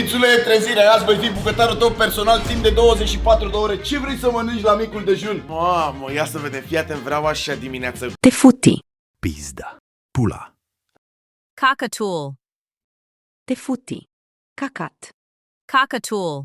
Mițule, trezire, azi voi fi bucătarul tău personal timp de 24 de ore. Ce vrei să mănânci la micul dejun? Mamă, ia să vedem, fii atent, vreau așa dimineață. Te futi. Pizda. Pula. Cockatool. Te futi. Cacat. Cockatool.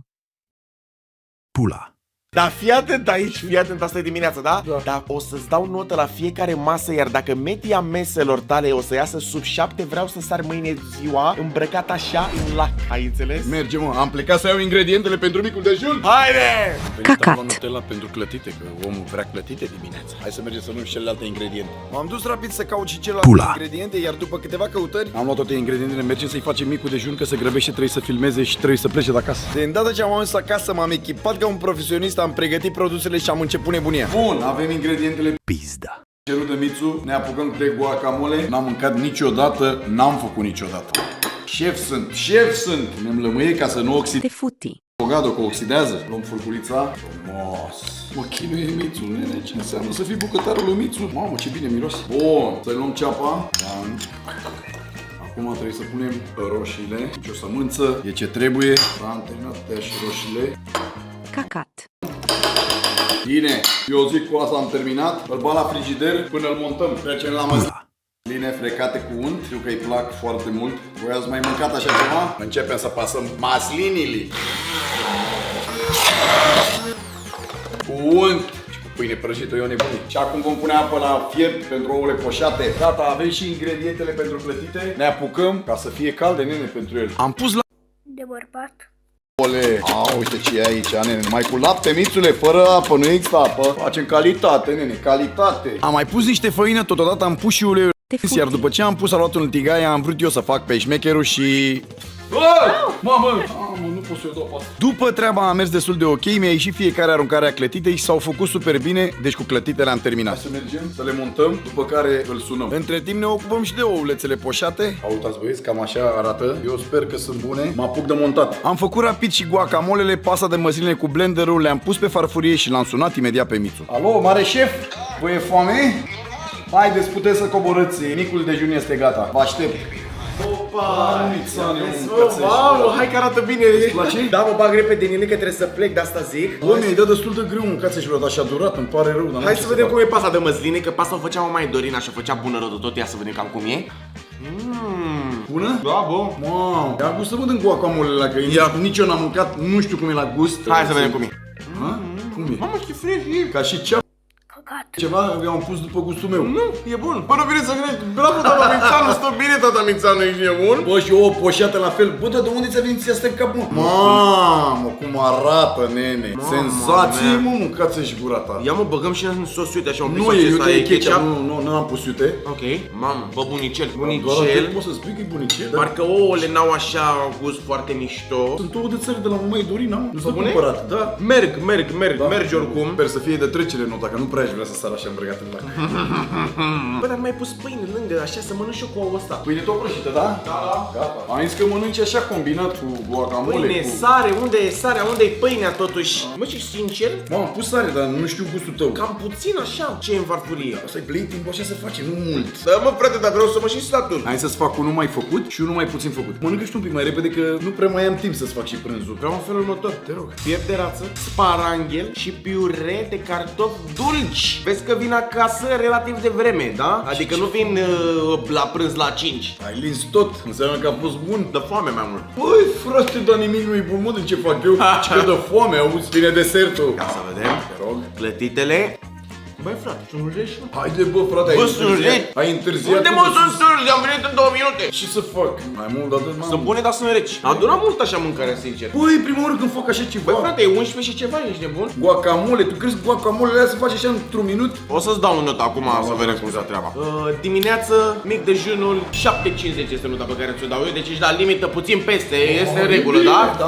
Pula. Dar fii atent aici, fii atent, asta e dimineața, da? Dar o să-ți dau notă la fiecare masă, iar dacă media meselor tale o să iasă sub 7, vreau să sar mâine ziua îmbrăcat așa în lac. Ai înțeles? Merge, mă, am plecat să iau ingredientele pentru micul dejun. Haide! Cacat. La Nutella pentru clătite, că omul vrea clătite dimineața. Hai să mergem să luăm și celelalte ingrediente. M-am dus rapid să caut și celelalte Pula. ingrediente, iar după câteva căutări am luat toate ingredientele, mergem să-i facem micul dejun, că se grăbește, trebuie să filmeze și trebuie să plece de acasă. De îndată ce am ajuns acasă, m-am echipat ca un profesionist, am pregătit produsele și am început nebunia. Bun, avem ingredientele. Pizda. Cerut de Mițu, ne apucăm de guacamole. N-am mâncat niciodată, n-am făcut niciodată. Șef sunt. Ne-mi lămâie ca să nu oxid. Te futi. Bogado, că oxidează. Luăm furculița. Frumos. Mă chinuie Mițu, nene, ce înseamnă să fii bucătarul lui Mițu? Mamă, ce bine miros. Bun, să luăm ceapa. Da. Acum trebuie să punem roșiile. Deci o sămânță, e ce trebuie. Am terminat de și roșiile. Cacat. Bine, eu zic cu asta am terminat. Îl bag la frigider până îl montăm. Trecem la măs. Pula. Line frecate cu unt. Știu că îi plac foarte mult. Voi ați mai mâncat așa ceva? Începem să pasăm maslinile. Cu unt. Și cu pâine prăjită, eu nebunit. Și acum vom pune apă la fiept pentru ouăle poșate. Gata, avem și ingredientele pentru clătite. Ne apucăm ca să fie calde, nene, pentru el. Am pus la... De bărbat. Ole, uite ce e aici, nene, mai cu lapte, Mițule, fără apă, nu există apă. Facem calitate, nene, calitate. Am mai pus niște făină, totodată am pus și uleiul. Te futi. Iar după ce am pus, a luat un tigaie, am vrut eu să fac pe șmecherul și... Mamă, nu pot să o dau pe asta. După treaba a mers destul de ok, mi-a ieșit fiecare aruncare a clătitei și s-au făcut super bine, deci cu clătitele am terminat. Hai să mergem, să le montăm, după care îl sunăm. Între timp ne ocupăm și de ouălețele poșate. Uitați băieți, cam așa arată. Eu sper că sunt bune. Mă apuc de montat. Am făcut rapid și guacamolele, pasta de măsline cu blenderul, le-am pus pe farfurie și l-am sunat imediat pe Mițu. Alo, mare șef? Vă e foame? Haideți, puteți să coborâți, micul dejun este gata. Vă aștept. Opa! Mițane, Mamă, hai că arată bine! Îți place? Da, mă bag repede în ele că trebuie să plec, de asta zic. Bă, mi-ai dat destul de greu, mâncați și așa durat, îmi pare rău, dar Hai să vedem cum e pasta de măsline, că pasta o făcea mai Dorina și o făcea bună rău de tot. Ia să vedem cam cum e. Bună? Da, bun. Mamă, ia gust să văd în guacamolele, că nici eu n-am mâncat, nu știu cum e la gust. Hai să vedem cum e. Ha? Cum e? Mamă, ce fresh e! Ca și cea Căcat. ceva eu am pus după gustul meu. Nu, e bun. Bă, nu vine să cred. Bravo, tata Mințanu, stă bine, tata Mințanu, ești nebun? Bă, și o poșeată la fel. Bă, dar de unde ți-a venit ție asta în cap, mă? Mamă, cum arată, nene. Senzație, mă, mâncați și gura ta. Ia mă, băgăm și în sos, uite așa un pic. Nu e, iute, e ketchup. Nu am pus iute. Ok, mamă, bă, bunicel, Doar bunicel. poți să spui că e bunicel. Parcă ouăle n-au așa gust foarte mișto. Sunt ouă de țări de la mama Dorina, mă. Nu s-a bune? cumpărat. Da. Mergi oricum. Sper să fie de trecere nota, că nu prea aș vrea să sar așa îmbrăcat în lac. Bă, dar mai pus pâine lângă, așa, să mănânc și eu cu ouă ăsta. Pâine tot prăjită, da? Da. Gata. Am zis că mănânci așa combinat cu guacamole. Pâine, cu... sare, unde e sarea, unde e pâinea totuși? Mă, și sincer, Mamă, am pus sare, dar nu știu gustul tău. cam puțin așa. Ce e în farfurie? Asta e plating, așa se face, nu mult. Da, mă, frate, dar vreau să mă și satur. Hai să-ți fac unul mai făcut și unul mai puțin făcut. Mănâncă și tu un pic mai repede, că nu prea mai am timp să-ți fac și prânzul. Vreau în felul următor, te rog. Piept de rață, sparanghel și piure de cartofi dulci. Vezi că vin acasă relativ de vreme, da? Adică nu vin la prânz la 5. Ai lins tot, înseamnă că a fost bun. Dă foame mai mult. Băi, frate, dar nimic nu e bun, mă, de ce fac eu? Ce că dă foame, auzi, vine desertul. Ia să vedem. Te rog. Clătitele. Băi, frate, sunt reci, mă. Haide, bă, frate, Bă, ai sunt întârziat. reci. Ai întârziat. Unde mă sunt târzi? Am venit în 2 minute. Ce să fac? Mai mult, dar dă-mi. Sunt bune, dar sunt reci. A durat mult așa mâncarea, sincer. Băi, prima oară când fac așa ceva. Băi, frate, e 11 și ceva, ești nebun? Guacamole, tu crezi că guacamolele alea se face așa într-un minut? O să-ți dau o notă acum, să vedem cum se treaba. Dimineață, mic dejunul, 7,50 este nota pe care ți-o dau eu, deci ești la limită puțin peste, este în regulă, da? Da.